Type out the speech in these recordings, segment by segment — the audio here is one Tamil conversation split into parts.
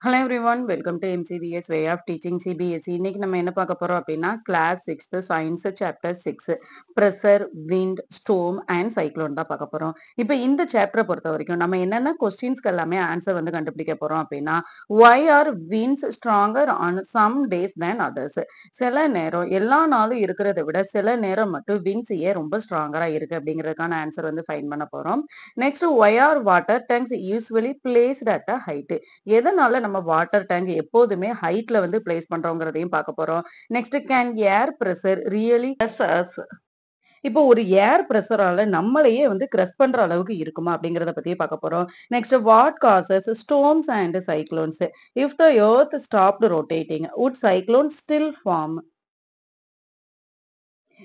Hello everyone welcome to MCBS way of teaching CBSE. இன்னைக்கு நம்ம என்ன பார்க்க போறோம் அப்படின்னா class 6th science chapter 6 pressure, wind, storm and cyclone தான் பார்க்க போறோம். இப்போ இந்த சாப்டரை பொறுத்த வரைக்கும் நம்ம என்னென்ன கொஸ்டின்ஸ்க்கு எல்லாமே ஆன்சர் வந்து கண்டுபிடிக்க போறோம் அப்படின்னா why are winds stronger on some days than others? சில நேரம் எல்லா நாளும் இருக்கிறத விட சில நேரம் மட்டும் விண்ட்ஸ் ஏன் ரொம்ப ஸ்ட்ராங்கரா இருக்கு அப்படிங்கிறதுக்கான ஆன்சர் வந்து ஃபைண்ட் பண்ண போறோம். Next why are water tanks usually placed at a height? எதனால நம்ம வாட்டர் டேங்க் எப்போதுமே ஹைட்ல வந்து பிளேஸ் பண்றோங்கிறதையும் பார்க்க போறோம். Next can air pressure really இப்போ ஒரு ஏர் பிரஷரால நம்மளையே வந்து கிரஸ் பண்ற அளவுக்கு இருக்குமா அப்படிங்கறத பத்தியே பார்க்க போறோம். Next what causes storms and cyclones? If the earth stopped rotating would cyclones still form?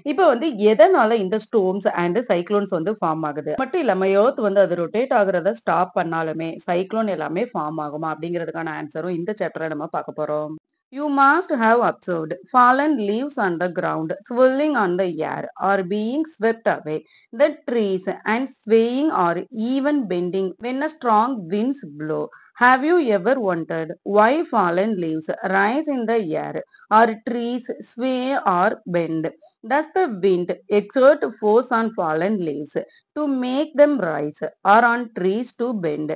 இப்ப வந்து எதனால இந்த ஸ்டோம்ஸ் அண்ட் சைக்ளோன்ஸ் வந்து ஃபார்ம் ஆகுது மட்டும் இல்லாம எர்த் வந்து அது ரொட்டேட் ஆகுறத ஸ்டாப் பண்ணாலுமே சைக்ளோன் எல்லாமே ஃபார்ம் ஆகுமா அப்படிங்கிறதுக்கான ஆன்சரும் இந்த சாப்டர்ல நம்ம பார்க்க போறோம். You must have observed fallen leaves on the ground, swirling on the air, or being swept away. The trees and swaying or even bending when a strong winds blow. Have you ever wondered why fallen leaves rise in the air or trees sway or bend? Does the wind exert force on fallen leaves to make them rise or on trees to bend?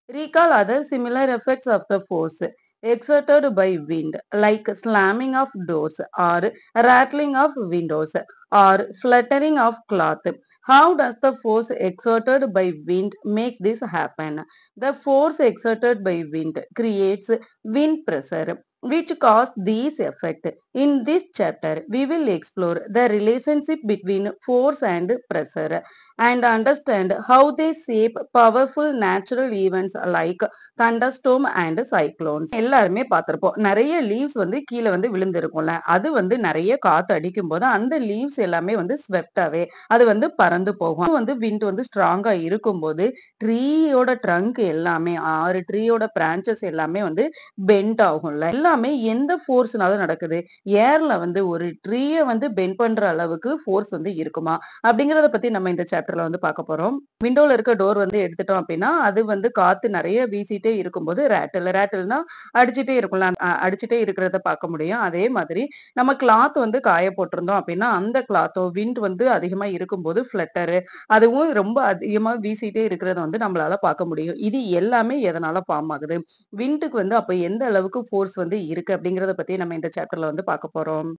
Recall other similar effects of the force exerted by wind, like slamming of doors or rattling of windows or fluttering of cloth. How does the force exerted by wind make this happen? The force exerted by wind creates wind pressure, which cause these effects. In this chapter, we will explore the relationship between force and pressure and understand how they shape powerful natural events like thunderstorm and cyclones. எல்லாருமே பார்த்திருப்போம். நிறைய லீவ்ஸ் வந்து கீழே வந்து விழுந்திருக்கும்ல. அது வந்து நிறைய காத்து அடிக்கும் போது அந்த லீவ்ஸ் எல்லாமே வந்து ஸ்வெப்டாவே அது வந்து பறந்து போகும். அது வந்து விண்ட் வந்து ஸ்ட்ராங்கா இருக்கும்போது ட்ரீயோட ட்ரங்க் எல்லாமே 6 ட்ரீயோட பிரான்ச்சஸ் எல்லாமே வந்து பெண்ட் ஆகும்ல. எல்லாமே எந்த ஃபோர்ஸ்னால நடக்குது? ஏர்ல வந்து ஒரு ட்ரீயை வந்து பெண்ட் பண்ற அளவுக்கு ஃபோர்ஸ் வந்து இருக்குமா அப்படிங்கறத பத்தி நம்ம இந்த சாப்டர்ல வந்து பார்க்க போறோம். விண்டோல இருக்க டோர் வந்து எடுத்துட்டோம் அப்படின்னா அது வந்து காத்து நிறைய வீசிட்டே இருக்கும்போது ரேட்டில்னா அடிச்சுட்டே இருக்கும்ல, அடிச்சுட்டே இருக்கிறத பார்க்க முடியும். அதே மாதிரி நம்ம கிளாத் வந்து காய போட்டிருந்தோம் அப்படின்னா அந்த கிளாத்தோ விண்ட் வந்து அதிகமா இருக்கும்போது ஃபிளட்டரு அதுவும் ரொம்ப அதிகமா வீசிட்டே இருக்கிறத வந்து நம்மளால பார்க்க முடியும். இது எல்லாமே எதனால ஃபார்ம் ஆகுது? விண்டுக்கு வந்து அப்ப எந்த அளவுக்கு ஃபோர்ஸ் வந்து இருக்கு அப்படிங்கறத பத்தி நம்ம இந்த சாப்டர்ல வந்து பார்க்க போறோம்.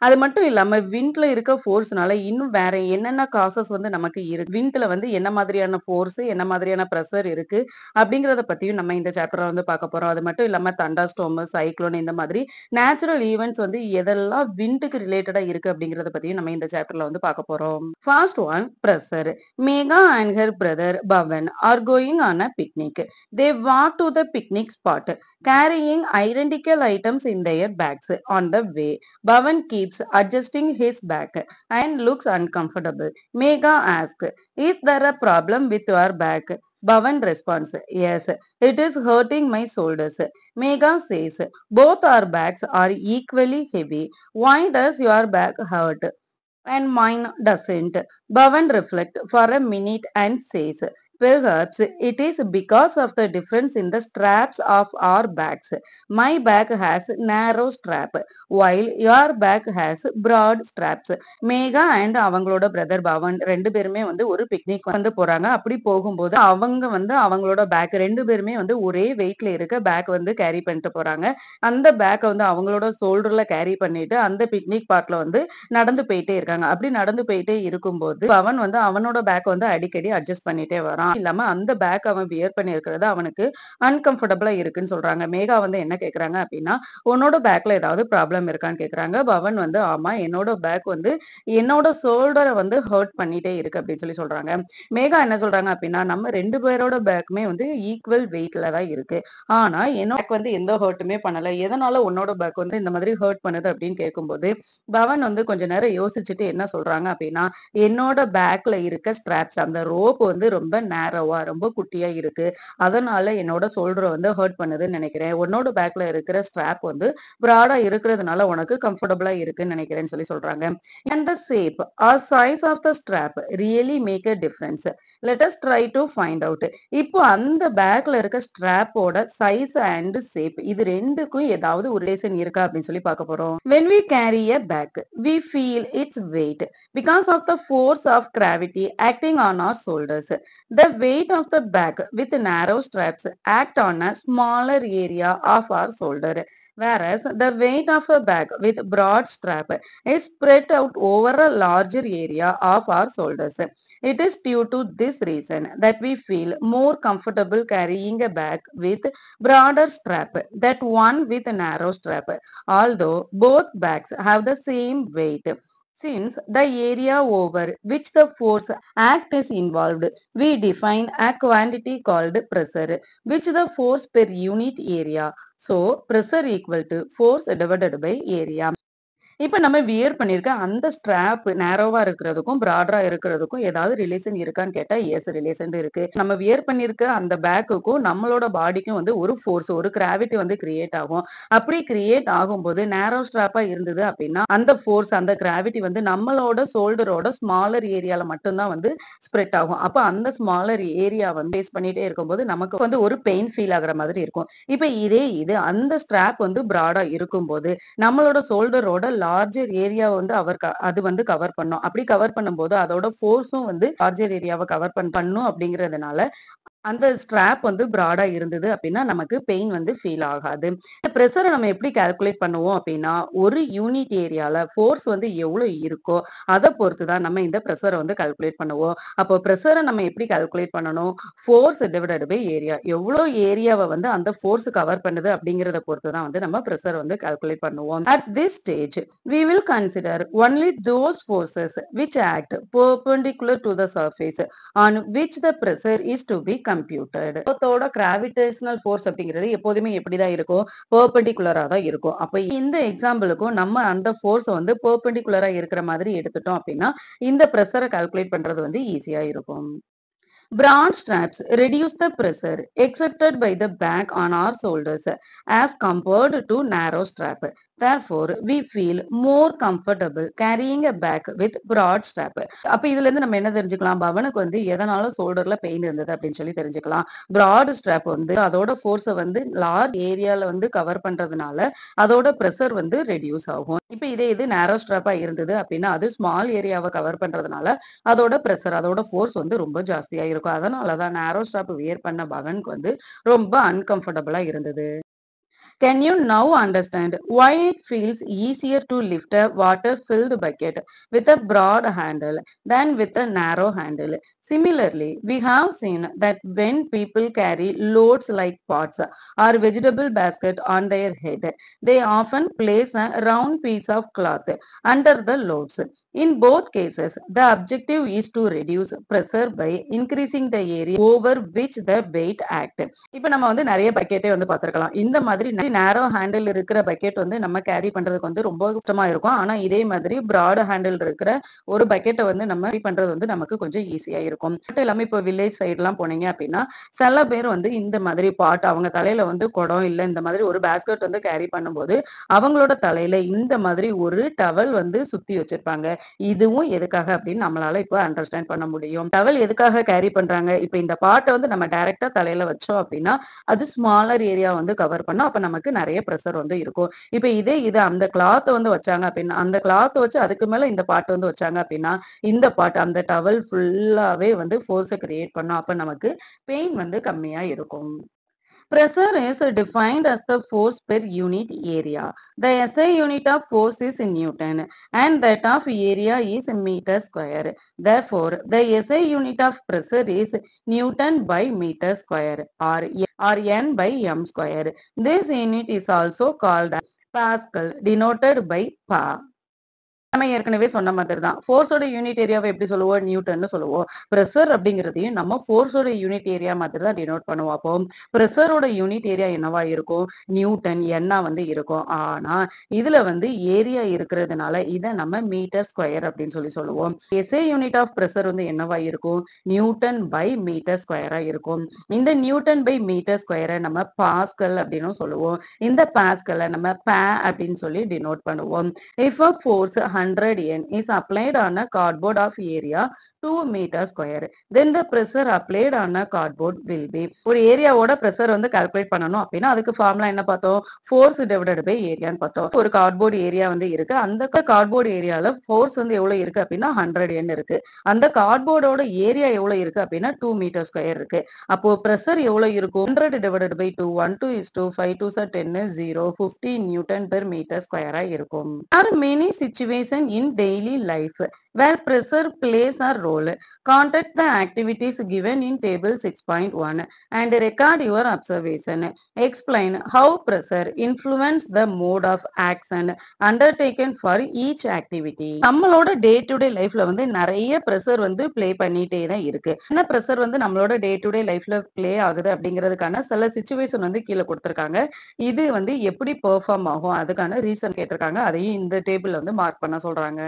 அது மட்டும் இல்லாம விண்ட்ல இருக்க ஃபோர்ஸ்னால இன்னும் வேற என்னென்ன காசஸ் வந்து நமக்கு இருக்கு, விண்ட்ல வந்து என்ன மாதிரியான ஃபோர்ஸ் என்ன மாதிரியான பிரஷர் இருக்கு அப்படிங்கறத பத்தியும் நம்ம இந்த சாப்டர்ல வந்து பார்க்க போறோம். அது மட்டும் இல்லாம தண்டர் ஸ்டோம், சைக்ளோன் இந்த மாதிரி நேச்சுரல் ஈவென்ட்ஸ் வந்து எதெல்லாம் விண்டுக்கு ரிலேட்டடா இருக்கு அப்படிங்கறத பத்தியும் நம்ம இந்த சாப்டர்ல வந்து பார்க்க போறோம். First one pressure. Megha and her brother Pavan are going on a picnic. They walk to the picnic spot carrying identical items in their bags. On the way, Bhavan keeps adjusting his back and looks uncomfortable. Megha asks, "Is there a problem with your back?" Bhavan responds, "Yes, it is hurting my shoulders." Megha says, "Both our backs are equally heavy. Why does your back hurt and mine doesn't?" Bhavan reflects for a minute and says, "Perhaps it is because of the difference in the straps of our backs. My back has narrow strap, while your back has broad straps." Megha and அவங்களோட பிரதர் பவன் ரெண்டு பேருமே வந்து ஒரு பிக்னிக் வந்து போறாங்க. அப்படி போகும்போது அவங்க வந்து அவங்களோட பேக் ரெண்டு பேருமே வந்து ஒரே வெயிட்ல இருக்க பேக் வந்து கேரி பண்ணிட்டு போறாங்க. அந்த பேக்கை வந்து அவங்களோட ஷோல்டர்ல கேரி பண்ணிட்டு அந்த பிக்னிக் பார்ட்ல வந்து நடந்து போயிட்டே இருக்காங்க. அப்படி நடந்து போயிட்டே இருக்கும்போது பவன் வந்து அவனோட பேக் வந்து அடிக்கடி அட்ஜஸ்ட் பண்ணிட்டே வரான். இல்லாம அந்த பேக் அவன் வியர் பண்ணி இருக்கிறது அவனுக்கு அன்கம்ஃபர்டபுளா இருக்குன்னு சொல்றாங்க. மேகா வந்து என்ன கேக்குறாங்க அப்படின்னா, உன்னோட பேக்ல ஏதாவது ப்ராப்ளம் இருக்கான்னு கேக்குறாங்க. பவன் வந்து ஆமா என்னோட பேக் வந்து என்னோட ஷோல்டரை வந்து ஹர்ட் பண்ணிட்டே இருக்கு அப்படின்னு சொல்லி சொல்றாங்க. மேகா என்ன சொல்றாங்க அப்படின்னா, நம்ம ரெண்டு பேரோட பேக்குமே வந்து ஈக்குவல் வெயிட்ல தான் இருக்கு. ஆனா என்னோட பேக் வந்து எந்த ஹர்ட்டுமே பண்ணல. எதனால உன்னோட பேக் வந்து இந்த மாதிரி ஹர்ட் பண்ணுது அப்படின்னு கேட்கும்போது பவன் வந்து கொஞ்ச நேரம் யோசிச்சுட்டு என்ன சொல்றாங்க அப்படின்னா, என்னோட பேக்ல இருக்க ஸ்ட்ராப்ஸ் அந்த ரோப் வந்து ரொம்ப நேரோவா ரொம்ப குட்டியா இருக்கு. அதனால என்னோட ஷோல்டர வந்து ஹர்ட் பண்ணுதுன்னு நினைக்கிறேன். உன்னோட பேக்ல இருக்கிற ஸ்ட்ராப் வந்து ப்ராடா இருக்கிறதுனால உனக்கு கம்ஃபர்டபுளா இருக்குன்னு நினைக்கிறேன்னு சொல்றாங்க. And the shape or size of the strap really make a difference. Let us try to find out. இப்போ அந்த பேக்ல இருக்க ஸ்ட்ராப்போட சைஸ் அண்ட் ஷேப் இது ரெண்டுக்கும் ஏதாவது ஒரு ரிலேஷன் இருக்கா அப்படின்னு பார்க்க போறோம். When we carry a bag, we feel its weight because of the force of gravity acting on our shoulders. The weight of the bag with narrow straps act on a smaller area of our shoulder, whereas the weight of a bag with broad strap is spread out over a larger area of our shoulders. It is due to this reason that we feel more comfortable carrying a bag with broader strap than one with a narrow strap, although both bags have the same weight. Since the area over which the force act is involved, we define a quantity called pressure, which the force per unit area. So, pressure equal to force divided by area. இப்ப நம்ம வியர் பண்ணியிருக்க அந்த ஸ்ட்ராப் நேரோவா இருக்கிறதுக்கும், பிராடரா இருக்கிறதுக்கும் ஏதாவது ரிலேஷன் இருக்கான்னு கேட்டா, எஸ் ரிலேஷன் இருக்கு. நம்ம வியர் பண்ணியிருக்க அந்த பேக்குக்கும், நம்மளோட பாடிக்கும் வந்து ஒரு ஃபோர்ஸ், ஒரு கிராவிட்டி வந்து கிரியேட் ஆகும். அப்படி கிரியேட் ஆகும்போது நேரோ ஸ்ட்ராப்பா இருந்தது அப்படின்னா, அந்த ஃபோர்ஸ், அந்த கிராவிட்டி வந்து நம்மளோட ஷோல்டரோட ஸ்மாலர் ஏரியால மட்டும் தான் வந்து ஸ்ப்ரெட் ஆகும். அப்ப அந்த ஸ்மாலர் ஏரியா வந்து ஃபேஸ் பண்ணிட்டே இருக்கும்போது, நமக்கு வந்து ஒரு பெயின் ஃபீல் ஆகுற மாதிரி இருக்கும். இப்ப இதே இது அந்த ஸ்ட்ராப் வந்து பிராடா இருக்கும்போது, நம்மளோட ஷோல்டரோட லார்ஜர் ஏரியா வந்து அது வந்து கவர் பண்ணும். அப்படி கவர் பண்ணும்போது அதோட ஃபோர்ஸும் வந்து லார்ஜர் ஏரியாவை கவர் பண்ணும் அப்படிங்கிறதுனால அந்த ஸ்ட்ராப் வந்து பிராடா இருந்தது அப்படின்னா நமக்கு பெயின் வந்து ஃபீல் ஆகாது. இந்த பிரஷரை நம்ம எப்படி கால்குலேட் பண்ணுவோம் அப்படின்னா, ஒரு யூனிட் ஏரியால ஃபோர்ஸ் வந்து எவ்வளவு இருக்கோ அதை பொறுத்து தான் நம்ம இந்த பிரஷரை வந்து கால்குலேட் பண்ணுவோம். அப்போ பிரஷரை நம்ம எப்படி கால்குலேட் பண்ணணும்? Force divided by area. எவ்வளவு ஏரியாவை வந்து அந்த ஃபோர்ஸ் கவர் பண்ணுது அப்படிங்கிறத பொறுத்து தான் வந்து நம்ம பிரஷர் வந்து கால்குலேட் பண்ணுவோம். At this stage, we will consider only those forces which act perpendicular to the surface on which the pressure is to be computed. எர்த்தோட கிராவிடேஷனல் ஃபோர்ஸ் அப்படிங்கிறது எப்போதுமே எப்படிதான் இருக்கும்? பெர்பெண்டிகுலரா தான் இருக்கும். அப்ப இந்த எக்ஸாம்பிளுக்கும் நம்ம அந்த ஃபோர்ஸ் வந்து பெர்பெண்டிகுலரா இருக்கிற மாதிரி எடுத்துட்டோம் அப்படின்னா இந்த பிரஷரை கால்குலேட் பண்றது வந்து ஈஸியா இருக்கும். Broad straps reduce the pressure exerted by the bag on our shoulders as compared to narrow strap. Therefore, we feel more comfortable carrying a bag with broad strap. அப்ப இதுல இருந்து நம்ம என்ன தெரிஞ்சுக்கலாம்? பவனுக்கு வந்து எதனால ஷோல்டர்ல பெயின் இருந்தது அப்படின்னு தெரிஞ்சுக்கலாம். பிராட் ஸ்ட்ராப் வந்து அதோட ஃபோர்ஸை வந்து லார்ஜ் ஏரியால வந்து கவர் பண்றதுனால அதோட பிரஷர் வந்து ரெடியூஸ் ஆகும். இப்ப இதே இது நேரோ ஸ்ட்ராப்பா இருந்தது அப்படின்னா அது ஸ்மால் ஏரியாவை கவர் பண்றதுனால அதோட பிரஷர், அதோட ஃபோர்ஸ் வந்து ரொம்ப ஜாஸ்தியா இருக்கும். அதனாலதான் நேரோ ஸ்ட்ராப் வியர் பண்ண பவனுக்கு வந்து ரொம்ப அன்கம்ஃபர்டபுளா இருந்தது. Can you now understand why it feels easier to lift a water-filled bucket with a broad handle than with a narrow handle? Similarly, we have seen that when people carry loads like pots or vegetable basket on their head, they often place a round piece of cloth under the loads. In both cases, the objective is to reduce pressure by increasing the area over which the weight act. இப்ப நம்ம வந்து நிறைய பக்கெட்டே வந்து பார்த்திருக்கலாம். இந்த மாதிரி நேரோ ஹேண்டில் இருக்கிற பக்கெட் வந்து நம்ம கேரி பண்றதுக்கு வந்து ரொம்ப கஷ்டமா இருக்கும். ஆனா இதே மாதிரி பிராட் ஹேண்டில் இருக்கிற ஒரு பக்கெட்டை வந்து நம்ம கேரி பண்றது வந்து நமக்கு கொஞ்சம் ஈஸியா இருக்கும். மட்டும் இல்லாம இப்போ வில்லேஜ் சைடு எல்லாம் போனீங்க அப்படின்னா சில பேர் வந்து இந்த மாதிரி பாட் அவங்க தலையில வந்து குடம் இல்ல இந்த மாதிரி ஒரு பேஸ்கெட் வந்து கேரி பண்ணும்போது அவங்களோட தலையில இந்த மாதிரி ஒரு டவல் வந்து சுத்தி வச்சிருப்பாங்க. இதுவும் எதுக்காக அப்படின்னு நம்மளால இப்ப அண்டர்ஸ்டாண்ட் பண்ண முடியும். டவல் எதுக்காக கேரி பண்றாங்க? இப்ப இந்த பாட்டை வந்து நம்ம டைரக்டா தலையில வச்சோம் அப்படின்னா அது ஸ்மாலர் ஏரியா வந்து கவர் பண்ணும். அப்ப நமக்கு நிறைய பிரஷர் வந்து இருக்கும். இப்ப இதே இது அந்த கிளாத் வந்து வச்சாங்க அப்படின்னா அந்த கிளாத் வச்சு அதுக்கு மேல இந்த பாட்டு வந்து வச்சாங்க அப்படின்னா இந்த பாட்டு அந்த டவல் ஃபுல்லாவே வந்து ஃபோர்ஸை கிரியேட் பண்ணும். அப்ப நமக்கு பெயின் வந்து கம்மியா இருக்கும். Pressure is defined as the force per unit area. The SI unit of force is Newton and that of area is meter square. Therefore, the SI unit of pressure is Newton by meter square or N by M square. This unit is also called Pascal, denoted by Pa. நம்ம ஏற்கனவே சொன்ன மாதிரி தான். ஃபோர்ஸோட யூனிட் ஏரியாவை எப்படி சொல்லுவோம்? நியூட்டன்னு சொல்லுவோம். பிரஷர் அப்படிங்கிறதையும் நம்ம ஃபோர்ஸோட யூனிட் ஏரியா மாதிரி தான் டினோட் பண்ணுவோம். அப்போ பிரஷரோட யூனிட் ஏரியா என்னவா இருக்கும்? நியூட்டன் எண்ணா வந்து இருக்கும். ஆனா இதுல வந்து ஏரியா இருக்கிறதுனால இத நம்ம மீட்டர் ஸ்கொயர் அப்படின்னு சொல்லுவோம். எஸ்ஐ யூனிட் ஆஃப் பிரஷர் வந்து என்னவா இருக்கும்? நியூட்டன் பை மீட்டர் ஸ்கொயரா இருக்கும். இந்த நியூட்டன் பை மீட்டர் ஸ்கொயரை நம்ம பாஸ்கல் அப்படின்னு சொல்லுவோம். இந்த பாஸ்கலை நம்ம பே அப்படின்னு சொல்லி டினோட் பண்ணுவோம். If a force 100 N is applied on a cardboard of area 2 meter square, then the pressure applied on a cardboard will be. ஒரு ஏரியாவோட பிரஷர் வந்து கால்குலேட் பண்ணணும் அப்படின்னா அதுக்கு ஃபார்முலா என்ன பார்த்தோம்? ஃபோர்ஸ் டிவைடட் பை ஏரியான்னு பார்த்தோம். ஒரு கார்ட்போர்டு ஏரியா வந்து இருக்கு. அந்த கார்ட்போர்டு ஏரியால ஃபோர்ஸ் வந்து எவ்வளவு இருக்கு அப்படின்னா 100 N இருக்கு. அந்த கார்ட்போர்டோட ஏரியா எவ்வளவு இருக்கு அப்படின்னா 2 மீட்டர் ஸ்கொயர் இருக்கு. அப்போ பிரஷர் எவ்வளவு இருக்கும்? 100 divided by 2, 1 2 is 2, 5 2 are 10 is 0, 50 Newton per metre ஸ்கொயரா இருக்கும். There are many situations in daily life where pressure plays a role. Contact the activities given in table 6.1 and record your observation. Explain how pressure influence the mode of action undertaken for each activity. நம்மளோட டே டு டே லைஃப்ல வந்து நிறைய பிரஷர் வந்து ப்ளே பண்ணிட்டே தான் இருக்கு. என்ன பிரஷர் வந்து நம்மளோட டே டு டே லைஃப்ல ப்ளே ஆகுது அப்படிங்கிறதுக்கான சில சிச்சுவேஷன் வந்து கீழே கொடுத்திருக்காங்க. இது வந்து எப்படி பெர்ஃபார்ம் ஆகும் அதுக்கான ரீசன் கேட்டிருக்காங்க. அதையும் இந்த டேபிள்ல வந்து மார்க் பண்ண சொல்றாங்க.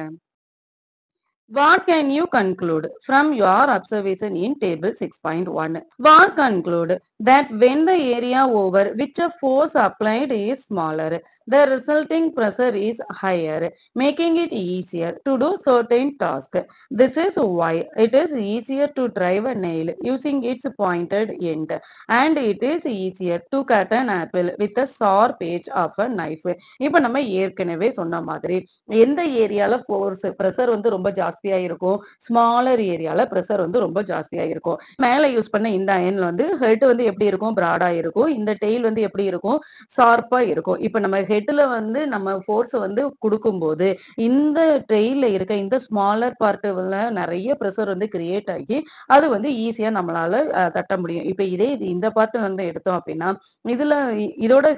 What can you conclude from your observation in table 6.1? What conclude that when the area over which a force applied is smaller, the resulting pressure is higher, making it easier to do certain tasks. This is why it is easier to drive a nail using its pointed end, and it is easier to cut an apple with a sharp edge of a knife. இப்போ நம்ம ஏற்கனவே சொன்ன மாதிரி எந்த ஏரியால ஃபோர்ஸ் பிரஷர் வந்து ரொம்ப ஜாஸ்தியா இருக்கும்? ஸ்மாலர் ஏரியால பிரஷர் வந்து ரொம்ப ஜாஸ்தியா இருக்கும். மேல யூஸ் பண்ண இந்த அயன்ல வந்து ஹெட் வந்து எப்படி இருக்கும்? பிராடா இருக்கும். இந்த டெயில் வந்து எப்படி இருக்கும்? ஷார்ப்பா இருக்கும். இப்ப நம்ம ஹெட்ல வந்து நம்ம ஃபோர்ஸ் வந்து கொடுக்கும்போது இந்த டெயில்ல இருக்க இந்த ஸ்மாலர் பார்ட்டுல நிறைய பிரஷர் வந்து கிரியேட் ஆகி அது வந்து ஈஸியா நம்மளால தட்ட முடியும். இப்ப இதே இந்த பார்ட் வந்து எடுத்தோம் அப்படின்னா இதுல இதோட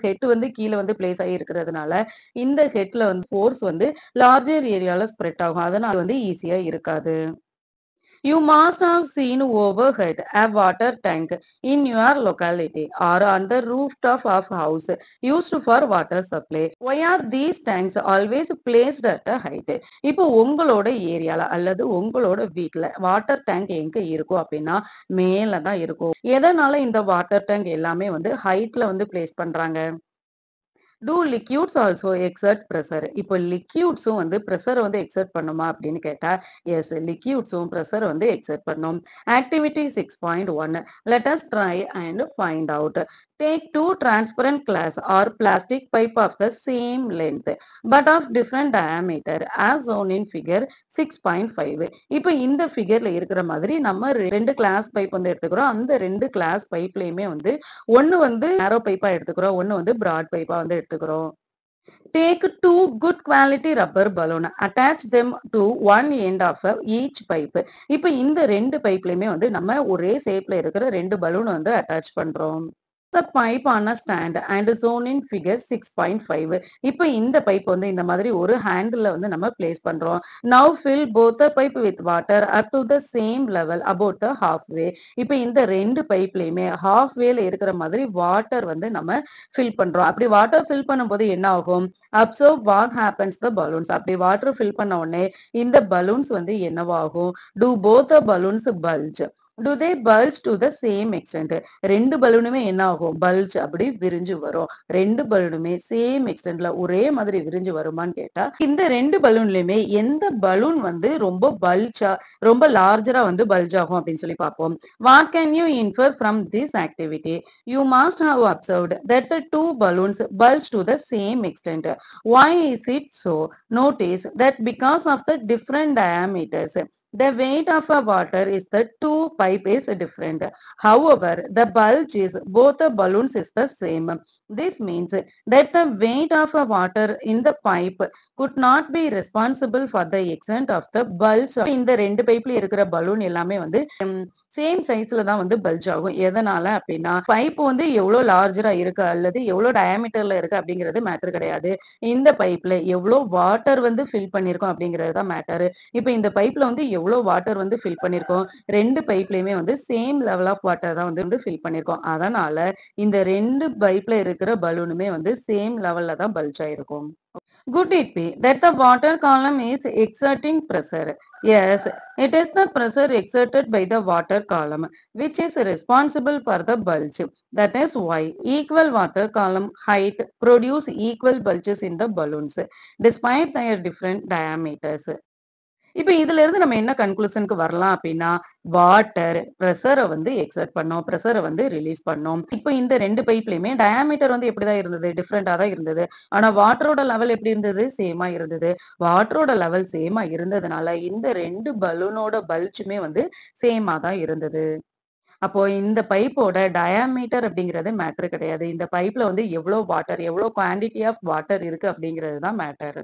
ஹெட் வந்து கீழே வந்து பிளேஸ் ஆகி இருக்கிறதுனால இந்த ஹெட்ல வந்து ஃபோர்ஸ் வந்து லார்ஜர் ஏரியால ஸ்ப்ரெட் ஆகும். அதனால வந்து ஈஸியா இருக்காது. You must have seen overhead a water tank in your locality or on the rooftop of house used for water supply. Why are these tanks always placed at a height? இப்போ உங்களோட ஏரியால அல்லது உங்களோட வீட்ல வாட்டர் டேங்க் எங்க இருக்கும் அப்படின்னா மேல தான் இருக்கும். எதனால இந்த வாட்டர் டேங்க் எல்லாமே வந்து ஹைட்ல வந்து பிளேஸ் பண்றாங்க? Do liquids also exert pressure? இப்போ லிக்யூட்ஸும் வந்து பிரஷர் வந்து எக்ஸர்ட் பண்ணுமா அப்படின்னு கேட்டா எஸ் லிக்யூட்ஸும் பிரஷர் வந்து எக்ஸர்ட் பண்ணும். Activity 6.1 let us try and find out. Take two transparent glass or plastic pipe of the same length but of different diameter as shown in figure 6.5. இப்போ இந்த ஃபிகர்ல இருக்கிற மாதிரி நம்ம ரெண்டு கிளாஸ் பைப் வந்து எடுத்துக்கிறோம். அந்த ரெண்டு கிளாஸ் பைப்லயுமே வந்து ஒன்னு வந்து நேரோ பைப்பா எடுத்துக்கிறோம், ஒன்னு வந்து பிராட் பைப்பா வந்து எடுத்துக்கிறோம். Take two good quality rubber balloon, attach them to one end of each pipe. இப்போ இந்த ரெண்டு பைப்லயுமே வந்து நம்ம ஒரே ஷேப்ல இருக்கிற ரெண்டு பலூன் வந்து அட்டாச் பண்றோம். The pipe on a stand and shown in figure 6.5. இப்போ இந்த பைப் வந்து இந்த மாதிரி ஒரு ஹேண்டில் வந்து நம்ம பிளேஸ் பண்றோம். Now fill both the pipe with water up to the same level about the halfway. இப்போ இந்த ரெண்டு பைப்லயுமே half வேல இருக்கிற மாதிரி வாட்டர் வந்து நம்ம ஃபில் பண்றோம். அப்படி வாட்டர் ஃபில் பண்ணும்போது என்ன ஆகும்? Observe what happens the balloons. அப்படி வாட்டர் ஃபில் பண்ண உடனே இந்த பலூன்ஸ் வந்து என்னவாகும்? Do both the balloons bulge? Do they bulge to the same extent? ரெண்டு பலூனுமே என்ன ஆகும்? பல்ஜ் அப்படி விரிஞ்சு வரும். ரெண்டு பலூனுமே சேம் எக்ஸ்டென்ட்ல ஒரே மாதிரி விரிஞ்சு வருமான்னு கேட்டா இந்த ரெண்டு பலூன்லயுமே எந்த பலூன் வந்து ரொம்ப பல்ஜா ரொம்ப லார்ஜரா வந்து பல்ஜ் ஆகும் அப்படின்னு சொல்லி பார்ப்போம். What can you infer from this activity? You must have observed that the two balloons bulge to the same extent. Why is it so? Notice that because of the different diameters, the weight of a water is the two pipe is different. However, the bulge is both the balloons is the same. This means that the weight of a water in the pipe could not be responsible for the extent of the bulge. இந்த ரெண்டு பைப்ல இருக்கிற பலூன் எல்லாமே வந்து சேம் சைஸ்ல தான் வந்து பல்ஜ் ஆகும். எதனால அப்டின்னா, பைப் வந்து எவ்ளோ லார்ஜரா இருக்கு அல்லது எவ்ளோ டயாமீட்டர்ல இருக்கு அப்டிங்கிறது மேட்டர் கிடையாது. இந்த பைப்ல எவ்ளோ வாட்டர் வந்து ஃபில் பண்ணியிருக்கோம் அப்டிங்கிறது தான் மேட்டரு. இப்ப இந்த பைப்ல வந்து எவ்ளோ வாட்டர் வந்து ஃபில் பண்ணியிருக்கோம். 2 பைப்லயுமே வந்து சேம் லெவல் ஆஃப் வாட்டர் தான் வந்து ஃபில் பண்ணியிருக்கோம். அதனால இந்த 2 பைப்ல இருக்கிற பலூனுமே வந்து சேம் லெவல்ல தான் பல்ஜ் ஆயிருக்கும். Could it be that the water column is exerting pressure? Yes, it is the pressure exerted by the water column which is responsible for the bulge. That is why equal water column height produce equal bulges in the balloons despite their different diameters. இப்ப இதுல இருந்து நம்ம என்ன கன்க்ளூஷனுக்கு வரலாம் அப்படின்னா, வாட்டர் பிரஷர வந்து எக்ஸர்ட் பண்ணும். பிரஷர வந்து ரிலீஸ் பண்ணும். இப்ப இந்த 2 பைப்லயுமே டயாமீட்டர் வந்து எப்படிதான் இருந்தது? டிஃபரெண்டா தான் இருந்தது. ஆனா வாட்டரோட லெவல் எப்படி இருந்தது? சேமா இருந்தது. வாட்டரோட லெவல் சேமா இருந்ததுனால, இந்த 2 பலூனோட பல்ஜுமே வந்து சேமா தான் இருந்தது. அப்போ இந்த பைப்போட டயாமீட்டர் அப்படிங்கிறது மேட்டர் கிடையாது. இந்த பைப்ல வந்து எவ்வளோ வாட்டர், எவ்வளோ குவான்டிட்டி ஆஃப் வாட்டர் இருக்கு அப்படிங்கிறது தான் matter.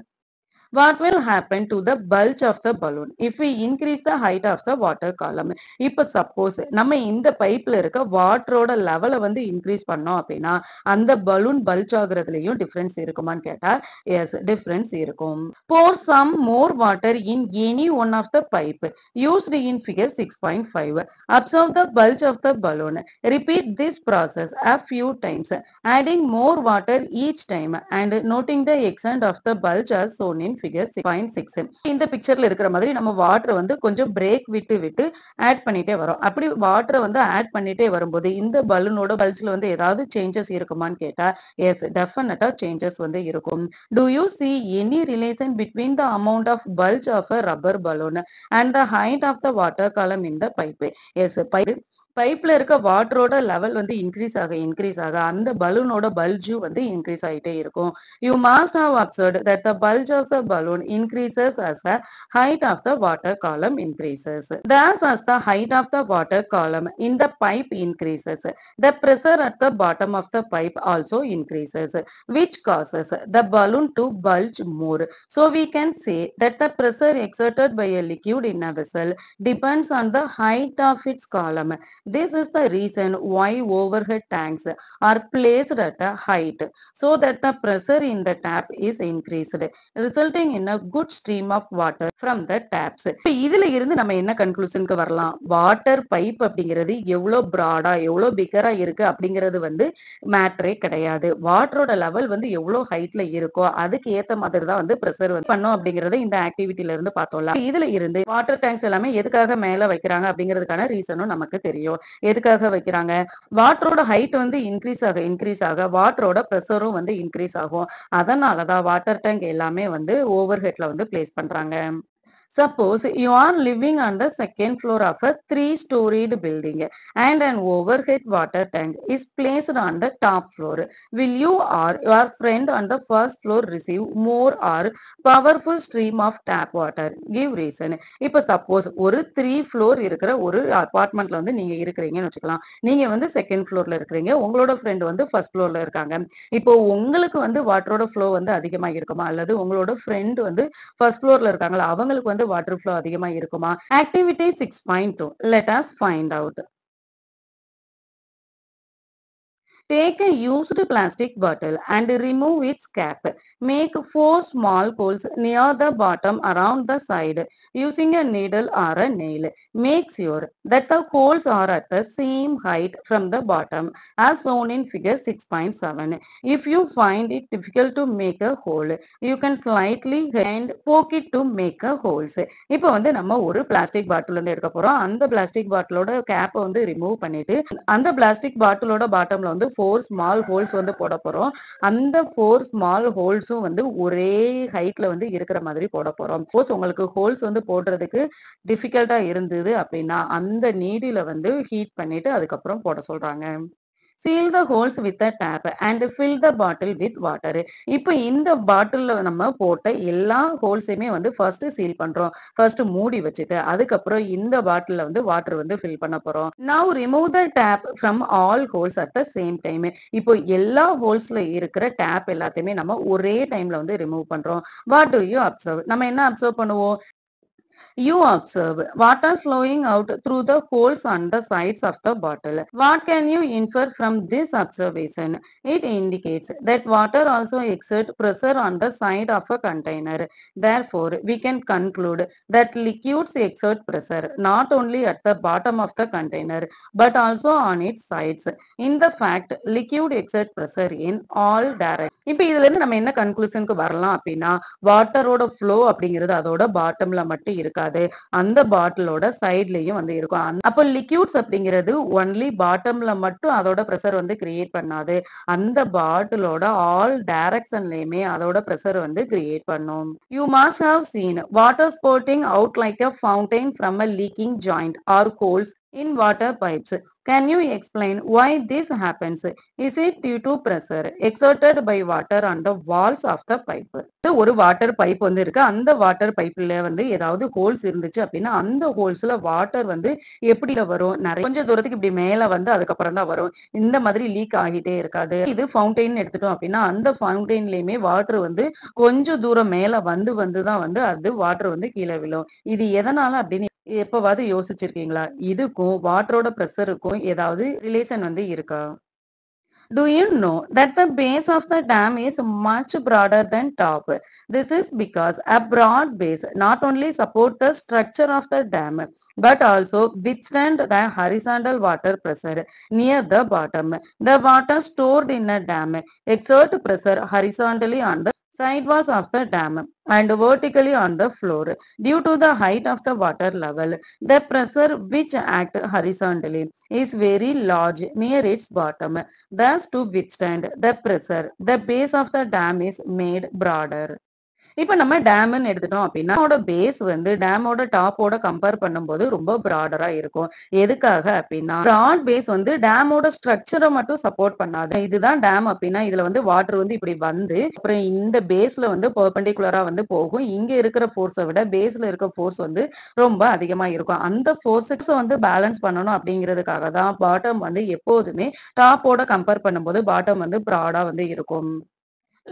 What will happen to the bulge of the balloon if we increase the height of the water column? இப்ப சப்போஸ் நம்ம இந்த பைப்ல இருக்க வாட்டரோட லெவலை வந்து இன்க்ரீஸ் பண்ணோம் அப்படின்னா அந்த பலூன் பல்ஜ் ஆகுறதுலயும் டிஃபரன்ஸ் இருக்குமான்னு கேட்டா எஸ் டிஃபரன்ஸ் இருக்கும். Pour some more water in any one of the pipe used in figure 6.5. Observe the bulge of the balloon. Repeat this process a few times, adding more water each time and noting the extent of the bulge as shown in figure 6.6. இந்த பிக்சர்ல இருக்கிற மாதிரி நம்ம வாட்டர் வந்து கொஞ்சம் பிரேக் விட்டு விட்டு ஆட் பண்ணிட்டே வரோம். அப்படி வாட்டரை வந்து ஆட் பண்ணிட்டே வரும்போது இந்த பலூனோட பல்ஜ்ல வந்து ஏதாவது சேஞ்சஸ் இருக்குமான்னு கேட்டா எஸ் டெஃபினட்டா சேஞ்சஸ் வந்து இருக்கும். Do you see any relation between the amount of bulge of a rubber balloon and the height of the water column in the pipe? Yes, பைப்ல இருக்க வாட்டரோட லெவல் வந்து இன்க்ரீஸ் ஆக அந்த பலூனோட பல்ஜும் வந்து இன்க்ரீஸ் ஆயிட்டே இருக்கும். You must have observed that the bulge of the balloon increases as the height of the water column increases. Thus, as the height of the water column in the pipe increases, the pressure at the bottom of the pipe also increases, which causes the balloon to bulge more. So we can say that the pressure exerted by a liquid in a vessel depends on the height of its column. This is the reason why overhead tanks are placed at a height so that the pressure in the tap is increased, resulting in a good stream of water from the taps. இப்ப இதுல இருந்து நம்ம என்ன கன்க்ளூஷனுக்கு வரலாம்? வாட்டர் பைப் அப்படிங்கிறது எவ்வளவு பிராடா எவ்வளவு பிகரா இருக்கு அப்படிங்கிறது வந்து மேட்டரே கிடையாது. வாட்டரோட லெவல் வந்து எவ்வளவு ஹைட்ல இருக்கோ அதுக்கு ஏத்த மாதிரி தான் வந்து பிரஷர் வந்து பண்ணும் அப்படிங்கறத இந்த ஆக்டிவிட்டில இருந்து பார்த்தோம்ல. இதுல இருந்து வாட்டர் டேங்க்ஸ் எல்லாமே எதுக்காக மேல வைக்கிறாங்க அப்படிங்கிறதுக்கான ரீசனும் நமக்கு தெரியும். எதுக்காக வைக்கிறாங்க? வாட்டரோட ஹைட் வந்து இன்க்ரீஸ் ஆக வாட்டரோட பிரஷரும் வந்து இன்க்ரீஸ் ஆகும். அதனாலதான் வாட்டர் டேங்க் எல்லாமே வந்து ஓவர் ஹெட்ல வந்து பிளேஸ் பண்றாங்க. Suppose you are living on the second floor of a 3-storied building and an overhead water tank is placed on the top floor. Will you or your friend on the first floor receive more or powerful stream of tap water? Give reason. இப்ப சப்போஸ் ஒரு 3 ஃப்ளோர் இருக்கிற ஒரு அபார்ட்மெண்ட்ல வந்து நீங்க இருக்கிறீங்கன்னு வச்சுக்கலாம். நீங்க வந்து செகண்ட் ஃப்ளோர்ல இருக்கிறீங்க. உங்களோட ஃப்ரெண்ட் வந்து ஃபர்ஸ்ட் ஃப்ளோர்ல இருக்காங்க. இப்போ உங்களுக்கு வந்து வாட்டரோட ஃப்ளோ வந்து அதிகமா இருக்குமா? அல்லது உங்களோட ஃப்ரெண்ட் வந்து ஃபர்ஸ்ட் ஃப்ளோர்ல இருக்காங்களா? அவங்களுக்கு வந்து வாட்டர் ஃப்ளோ அதிகமா இருக்குமா? Activity 6.2. Let us find out. Take a used plastic bottle and remove its cap. Make 4 small holes near the bottom around the side using a needle or a nail. Make sure that the holes are at the same height from the bottom as shown in figure 6.7. If you find it difficult to make a hole, you can slightly and poke it to make a holes. இப்போ வந்து நம்ம ஒரு பிளாஸ்டிக் பாட்டில் வந்து எடுக்க போறோம். அந்த பிளாஸ்டிக் பாட்டிலோட கேப்பை வந்து ரிமூவ் பண்ணிட்டு அந்த பிளாஸ்டிக் பாட்டிலோட பாட்டம்ல வந்து 4 ஸ்மால் ஹோல்ஸ் வந்து போட போறோம். அந்த 4 ஸ்மால் ஹோல்ஸும் வந்து ஒரே ஹைட்ல வந்து இருக்கிற மாதிரி போட போறோம். சப்போஸ் உங்களுக்கு ஹோல்ஸ் வந்து போடுறதுக்கு டிஃபிகல்ட்டா இருந்தது அப்படின்னா அந்த நீடில வந்து ஹீட் பண்ணிட்டு அதுக்கப்புறம் போட சொல்றாங்க. Seal the holes with a tap and fill the bottle with water. இப்போ இந்த பாட்டில்ல நம்ம போட்ட எல்லா ஹோல்ஸையுமே வந்து ஃபர்ஸ்ட் சீல் பண்றோம். ஃபர்ஸ்ட் மூடி வச்சுட்டு அதுக்கப்புறம் இந்த பாட்டில்ல வந்து வாட்டர் வந்து ஃபில் பண்ண போறோம். Now remove the tap from all holes at the same time. இப்போ எல்லா ஹோல்ஸ்ல இருக்கிற டேப் எல்லாத்தையுமே நம்ம ஒரே டைம்ல வந்து ரிமூவ் பண்றோம். What do you observe? நம்ம என்ன அப்சர்வ் பண்ணுவோம்? You observe water flowing out through the holes on the sides of the bottle. What can you infer from this observation? It indicates that water also exerts pressure on the side of a container. Therefore, we can conclude that liquids exert pressure not only at the bottom of the container but also on its sides. In the fact, liquid exert pressure in all directions. இப்போ இதுல இருந்து நம்ம என்ன கன்க்ளூஷனுக்கு வரலாம் அப்படின்னா வாட்டரோட ஃப்ளோ அப்படிங்கிறது அதோட பாட்டம்ல மட்டும் இருக்காது, அந்த பாட்டிலோட சைட்லயும் வந்து இருக்கும். அப்போ லிக்யூட்ஸ் அப்படிங்கிறது ஒன்லி பாட்டம்ல மட்டும் அதோட ப்ரெஷர் வந்து கிரியேட் பண்ணாது, அந்த பாட்டிலோட ஆல் டைரக்ஷன்லயுமே அதோட ப்ரெஷர் வந்து கிரியேட் பண்ணும். You must have seen water sporting out like a fountain from a leaking joint or holes in water pipes. Can you explain why this happens? Is it due to pressure exerted by water on the walls of the pipe? ஒரு வாட்டர் பைப் வந்து இருக்கு, அந்த வாட்டர் பைப்ல வந்து ஏதாவது ஹோல்ஸ் இருந்துச்சு அப்படின்னா அந்த ஹோல்ஸ்ல வாட்டர் வந்து எப்படி வரும், நிறைய கொஞ்சம் தூரத்துக்கு இப்படி மேல வந்து அதுக்கப்புறம் தான் வரும், இந்த மாதிரி லீக் ஆகிட்டே இருக்காது. இது ஃபவுண்டைன் எடுத்துட்டோம் அப்படின்னா அந்த ஃபவுண்டைன்லயுமே வாட்டர் வந்து கொஞ்சம் தூரம் மேல வந்து தான் வந்து அது வாட்டர் வந்து கீழே விழும். இது எதனால அப்படின்னு எப்பவாவது யோசிச்சிருக்கீங்களா? இதுக்கும் வாட்டரோட பிரஷருக்கும் ஏதாவது ரிலேஷன் வந்து இருக்கா? Do you know that the base of the dam is much broader than top? This is because a broad base not only support the structure of the dam but also withstand the horizontal water pressure near the bottom. The water stored in a dam exert pressure horizontally on the sidewalls of the dam and vertically on the floor. Due to the height of the water level, the pressure which act horizontally is very large near its bottom. Thus, to withstand the pressure, the base of the dam is made broader. இப்ப நம்ம டேம்னு எடுத்துட்டோம் அப்படின்னா அதோட பேஸ் வந்து டேமோட டாப்போட கம்பேர் பண்ணும்போது ரொம்ப ப்ராடரா இருக்கும். எதுக்காக அப்படின்னா ப்ராட் பேஸ் வந்து டேமோட ஸ்ட்ரக்சரை மட்டும் சப்போர்ட் பண்ணாது. இதுதான் டேம் அப்படின்னா இதுல வந்து வாட்டர் வந்து இப்படி வந்து அப்புறம் இந்த பேஸ்ல வந்து பெர்பெண்டிகுலரா வந்து போகும். இங்க இருக்கிற ஃபோர்ஸை விட பேஸ்ல இருக்க ஃபோர்ஸ் வந்து ரொம்ப அதிகமா இருக்கும். அந்த ஃபோர்ஸுக்கு வந்து பேலன்ஸ் பண்ணணும் அப்படிங்கிறதுக்காக தான் பாட்டம் வந்து எப்போதுமே டாப்போட கம்பேர் பண்ணும்போது பாட்டம் வந்து ப்ராடா வந்து இருக்கும்.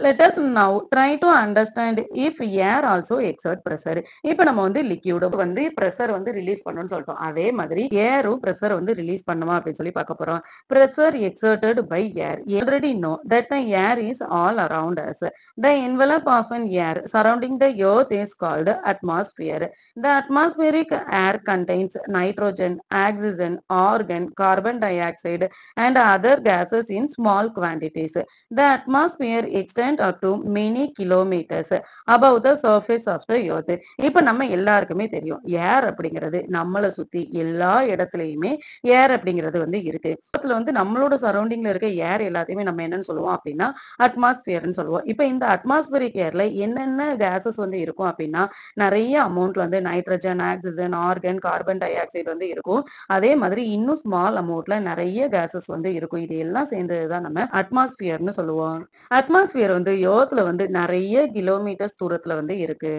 Let us now try to understand if air also exert pressure. இப்போ நம்ம வந்து லிக்யூட் வந்து பிரஷர் வந்து ரிலீஸ் பண்ணணும்னு சொல்லிட்டோம். அதே மாதிரி ஏரும் பிரஷர் வந்து ரிலீஸ் பண்ணுமா அப்படின்னு சொல்லி பார்க்க போறோம். Pressure exerted by air. You already know that the air is all around us. The envelope of an air surrounding the earth is called atmosphere. The atmospheric air contains nitrogen, oxygen, argon, carbon dioxide and other gases in small quantities. The atmosphere extends up to many kilometers above the surface of the earth. இப்ப நம்ம எல்லாருக்குமே தெரியும் ஏர் அப்படிங்கிறது நம்மளை சுத்தி எல்லா இடத்துலயுமே ஏர் அப்படிங்கிறது வந்து இருக்கு. அதுல வந்து நம்மளோட சரௌண்டிங்ல இருக்க ஏர் எல்லாத்தையுமே நம்ம என்னன்னு சொல்லுவோம் அப்படின்னா அட்மாஸ்பியர்னு சொல்லுவோம். இப்ப இந்த அட்மாஸ்பியரிக் ஏர்ல என்னென்ன கேசஸ் வந்து இருக்கும் அப்படின்னா நிறைய அமௌண்ட்ல வந்து nitrogen, oxygen, organ, carbon di oxide வந்து இருக்கும். அதே மாதிரி இன்னும் ஸ்மால் அமௌண்ட்ல நிறைய கேசஸ் வந்து இருக்கும். இது எல்லாம் சேர்ந்ததுதான் நம்ம அட்மாஸ்பியர்னு சொல்லுவோம். அட்மாஸ்பியர் வந்து எர்த்ல வந்து நிறைய கிலோமீட்டர்ஸ் தூரத்துல வந்து இருக்கு.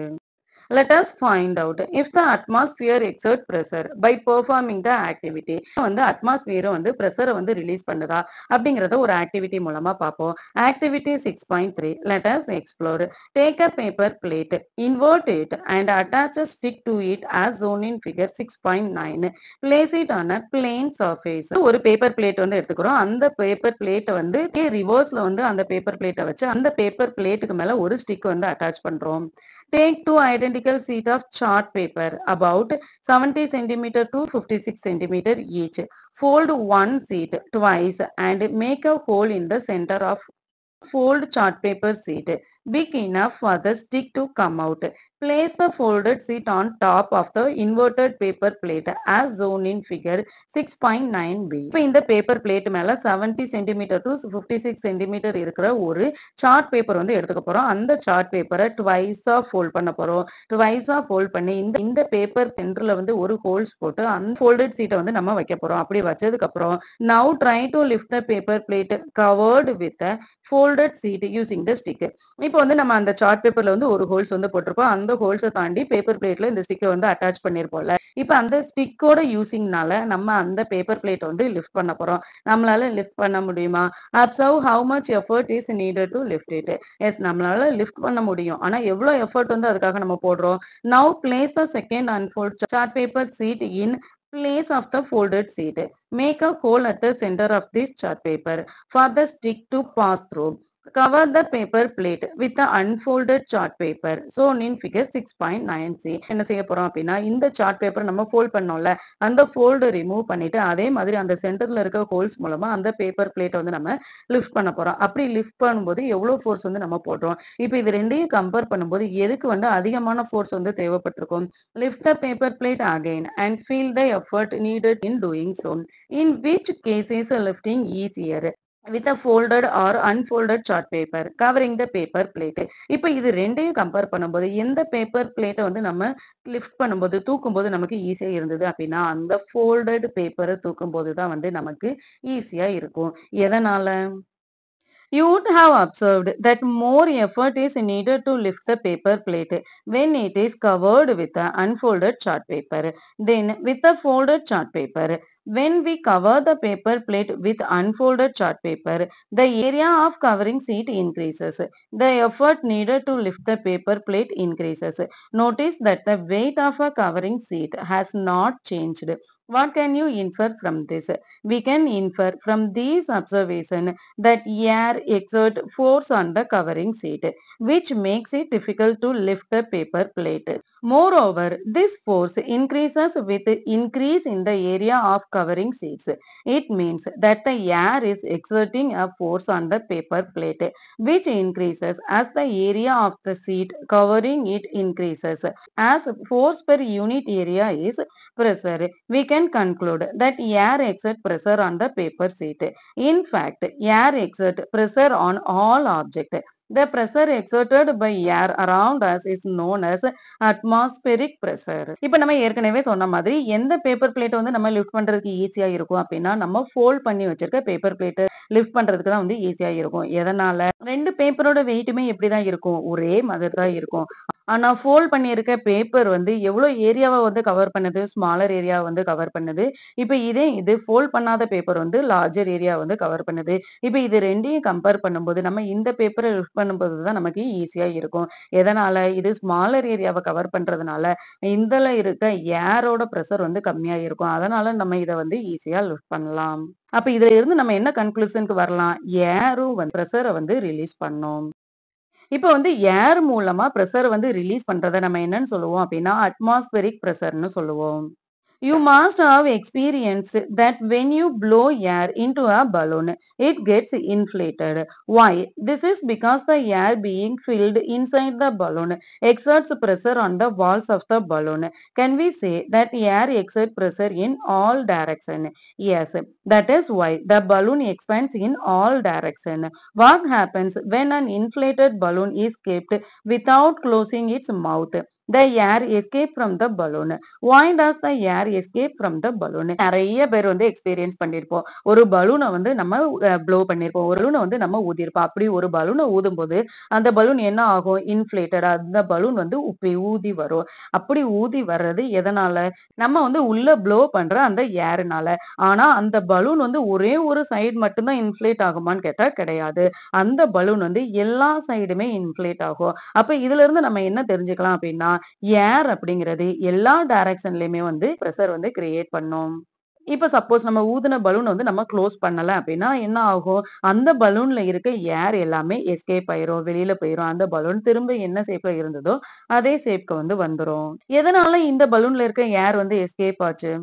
Let us find out if the atmosphere exert pressure by performing the activity. வந்து அட்மாஸ்பியர் வந்து பிரஷரை வந்து ரிலீஸ் பண்ணுதா அப்படிங்கறத ஒரு ஆக்டிவிட்டி மூலமா பார்ப்போம். Activity 6.3. Let us explore. Take a paper plate, invert it and attach a stick to it as shown in figure 6.9. Place it on a plain surface. ஒரு பேப்பர் பிளேட் வந்து எடுத்துக்கிறோம். அந்த பேப்பர் பிளேட்டை வந்து ரிவர்ஸ்ல வந்து அந்த பேப்பர் பிளேட்டை வச்சு அந்த பேப்பர் பிளேட்டுக்கு மேல ஒரு ஸ்டிக் வந்து அட்டாச் பண்றோம். Take two identical sheets of chart paper about 70 cm to 56 cm each. Fold one sheet twice and make a hole in the center of fold chart paper sheet big enough for the stick to come out. Place the folded sheet on top of the inverted paper plate as shown in figure 6.9b. இப்போ இந்த பேப்பர் பிளேட் மேல 70 cm to 56 cm இருக்கிற ஒரு சார்ட் பேப்பர் வந்து எடுத்துக்க போறோம். அந்த சார்ட் பேப்பரை ட்வைஸா ஃபோல்ட் பண்ண போறோம். ட்வைஸா ஃபோல்ட் பண்ணி இந்த பேப்பர் சென்டர்ல வந்து ஒரு ஹோல்ஸ் போட்டு அந்த ஃபோல்டட் சீட்டை வந்து நம்ம வைக்க போறோம். அப்படி வச்சதுக்கு அப்புறம் now try to lift the paper plate covered with a folded sheet using the stick. இப்போ வந்து நம்ம அந்த சார்ட் பேப்பர்ல வந்து ஒரு ஹோல்ஸ் வந்து போட்டிருப்போம். அந்த அந்த ஹோல்ஸ தாண்டி பேப்பர் பிளேட்ல இந்த ஸ்டிக்க வந்து அட்டாச் பண்ணியிருப்போம்ல. இப்ப அந்த ஸ்டிக்கோட யூசிங்னால நம்ம அந்த பேப்பர் பிளேட் வந்து லிஃப்ட் பண்ண போறோம். நம்மளால லிஃப்ட் பண்ண முடியுமா? Observe how much effort is needed to lift it. Yes நம்மளால லிஃப்ட் பண்ண முடியும். ஆனா எவ்ளோ எஃபோர்ட் வந்து அதுக்காக நம்ம போடுறோம்? Now place the second unfold chart paper sheet in place of the folded sheet. Make a hole at the center of this chart paper for the stick to pass through. Cover the paper plate with the unfolded chart paper shown in figure 6.9c. என்ன செய்ய போறோம் அப்படின்னா இந்த சார்ட் பேப்பர் நம்ம ஃபோல்ட் பண்ணோம்ல அந்த ஃபோல்டு ரிமூவ் பண்ணிட்டு அதே மாதிரி அந்த சென்டர்ல இருக்க ஹோல்ஸ் மூலமா அந்த பேப்பர் பிளேட்டை வந்து நம்ம லிஃப்ட் பண்ண போறோம். அப்படி லிஃப்ட் பண்ணும்போது எவ்வளவு ஃபோர்ஸ் வந்து நம்ம போடுறோம். இப்போ இது ரெண்டையும் கம்பேர் பண்ணும்போது எதுக்கு வந்து அதிகமான ஃபோர்ஸ் வந்து தேவைப்பட்டிருக்கும். Lift the paper plate again and feel the effort needed in doing so. In which case is lifting easier? With a folded or unfolded chart paper covering the paper plate. இப்போ இது ரெண்டையும் கம்பேர் பண்ணும்போது எந்த பேப்பர் பிளேட்டை வந்து நம்ம லிஃப்ட் பண்ணும்போது தூக்கும்போது நமக்கு ஈஸியா இருந்தது அப்படின்னா அந்த ஃபோல்டட் பேப்பரை தூக்கும் போது தான் வந்து நமக்கு ஈஸியா இருக்கும். எதனால? You would have observed that more effort is needed to lift the paper plate when it is covered with the unfolded chart paper than with the folded chart paper. When we cover the paper plate with unfolded chart paper, the area of covering sheet increases. The effort needed to lift the paper plate increases. Notice that the weight of a covering sheet has not changed. What can you infer from this? We can infer from these observations that air exert force on the covering sheet, which makes it difficult to lift the paper plate. Moreover, this force increases with increase in the area of covering sheets. It means that the air is exerting a force on the paper plate, which increases as the area of the sheet covering it increases. As force per unit area is pressure, we can conclude that air exerts pressure on the paper sheet. In fact, air exerts pressure on all objects. The pressure exerted by air around us is known as atmospheric pressure. இப்போ நம்ம ஏற்கனவே சொன்ன மாதிரி எந்த பேப்பர் பிளேட் வந்து நம்ம லிஃப்ட் பண்றதுக்கு ஈஸியா இருக்கும் அப்படின்னா நம்ம ஃபோல்ட் பண்ணி வச்சிருக்க பேப்பர் பிளேட் லிஃப்ட் பண்றதுக்கு தான் வந்து ஈஸியா இருக்கும். எதனால? ரெண்டு பேப்பரோட வெயிட்டுமே எப்படிதான் இருக்கும்? ஒரே மாதிரி தான் இருக்கும். ஆனா ஃபோல்ட் பண்ணியிருக்க பேப்பர் வந்து எவ்வளவு ஏரியாவை வந்து கவர் பண்ணுது? ஸ்மாலர் ஏரியா வந்து கவர் பண்ணுது. இப்ப இதே இது ஃபோல்ட் பண்ணாத பேப்பர் வந்து லார்ஜர் ஏரியா வந்து கவர் பண்ணுது. இப்ப இது ரெண்டையும் கம்பேர் பண்ணும்போது நம்ம இந்த பேப்பரை லிஃப்ட் பண்ணும்போது தான் நமக்கு ஈஸியா இருக்கும். எதனால? இது ஸ்மாலர் ஏரியாவை கவர் பண்றதுனால இதுல இருக்க ஏரோட பிரஷர் வந்து கம்மியா இருக்கும். அதனால நம்ம இதை வந்து ஈஸியா லிஃப்ட் பண்ணலாம். அப்ப இதுல இருந்து நம்ம என்ன கன்க்ளூஷனுக்கு வரலாம்? ஏரும் வந்து பிரஷரை வந்து ரிலீஸ் பண்ணும். இப்ப வந்து ஏர் மூலமா பிரஷர் வந்து ரிலீஸ் பண்றத நம்ம என்னன்னு சொல்லுவோம் அப்படின்னா அட்மாஸ்பெரிக் பிரஷர்னு சொல்லுவோம். You must have experienced that when you blow air into a balloon, it gets inflated. Why? This is because the air being filled inside the balloon exerts pressure on the walls of the balloon. Can we say that air exerts pressure in all directions? Yes, that is why the balloon expands in all directions. What happens when an inflated balloon is kept without closing its mouth? The air escape from the balloon. Why does the air escape from the balloon? நிறைய பேர் வந்து எக்ஸ்பீரியன்ஸ் பண்ணிருப்போம். ஒரு பலூனை வந்து நம்ம ப்ளோ பண்ணிருப்போம். ஒரு பலூனை வந்து நம்ம ஊதிருப்போம். அப்படி ஒரு பலூனை ஊதும் போது அந்த பலூன் என்ன ஆகும்? இன்ஃபிளேட்டட். அந்த பலூன் வந்து ஊதி வரும். அப்படி ஊதி வர்றது எதனால? நம்ம வந்து உள்ள ப்ளோ பண்ற அந்த ஏர்னால. ஆனா அந்த பலூன் வந்து ஒரே ஒரு சைடு மட்டும்தான் இன்ஃபிளேட் ஆகுமான்னு கேட்டா கிடையாது. அந்த பலூன் வந்து எல்லா சைடுமே இன்ஃபிளேட் ஆகும். அப்ப இதுல இருந்து நம்ம என்ன தெரிஞ்சுக்கலாம் அப்படின்னா ஏர் அப்படிங்கிறது எல்லா டைரக்ஷன்லயுமே வந்து பிரஷர் வந்து கிரியேட் பண்ணும். இப்ப சப்போஸ் நம்ம ஊதுன பலூன் வந்து நம்ம க்ளோஸ் பண்ணல அப்படின்னா என்ன ஆகும்? அந்த பலூன்ல இருக்க ஏர் எல்லாமே எஸ்கேப் ஆயிரும். வெளியில போயிரும். அந்த பலூன் திரும்ப என்ன ஷேப்ல இருந்ததோ அதே ஷேப்க்கு வந்து வந்துரும். எதனால இந்த பலூன்ல இருக்க ஏர் வந்து எஸ்கேப் ஆச்சு?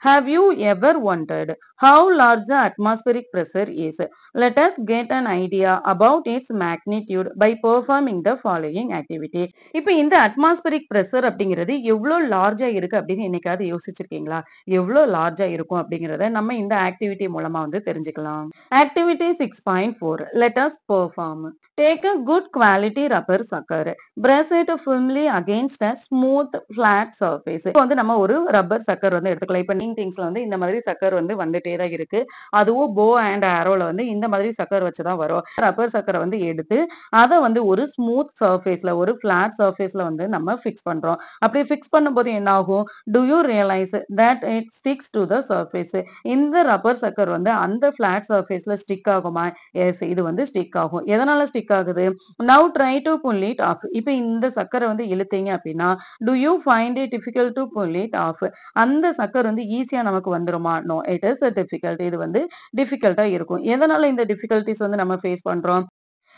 Have you ever wondered how large the atmospheric pressure is? Let us get an idea about its magnitude by performing the following activity. இப்ப இந்த அட்மாஸ்பரிக் பிரஷர் அப்படிங்கிறது எவ்வளவு லார்ஜா இருக்கு அப்படின்னு என்னைக்காவது யோசிச்சிருக்கீங்களா? எவ்வளவு லார்ஜா இருக்கும் அப்படிங்கறத நம்ம இந்த ஆக்டிவிட்டி மூலமா வந்து தெரிஞ்சுக்கலாம். Activity 6.4. Let us perform. Take a good quality rubber sucker. Brush it firmly against a smooth flat surface. இப்போ வந்து நம்ம ஒரு ரப்பர் சக்கர் வந்து எடுத்துக்கலாம். இப்ப நீங் திங்ஸ்ல வந்து இந்த மாதிரி சக்கர் வந்து வந்துட்டே மாதிரியே தான் இருக்கு. அதுவும் போ அண்ட் ஆரோல வந்து இந்த மாதிரி சக்கர் வச்சு தான் வரும். ரப்பர் சக்கர வந்து எடுத்து அத வந்து ஒரு ஸ்மூத் சர்ஃபேஸ்ல ஒரு ஃபிளாட் சர்ஃபேஸ்ல வந்து நம்ம ஃபிக்ஸ் பண்றோம். அப்படி ஃபிக்ஸ் பண்ணும்போது என்ன ஆகும்? Do you realise that it sticks to the surface. இந்த ரப்பர் சக்கர் வந்து அந்த ஃபிளாட் சர்ஃபேஸ்ல ஸ்டிக் ஆகுமா? எஸ், இது வந்து ஸ்டிக் ஆகும். எதனால ஸ்டிக் ஆகுது? Now try to pull it off. இப்ப இந்த சக்கர வந்து இழுத்தீங்க அப்படின்னா, do you find it difficult to pull it off. அந்த சக்கர் வந்து ஈஸியா நமக்கு வந்துருமா? No, it is difficult. இது வந்து டிஃபிகல்ட்டா இருக்கும். எதனால இந்த டிஃபிகல்டீஸ் வந்து நம்ம ஃபேஸ் பண்றோம்?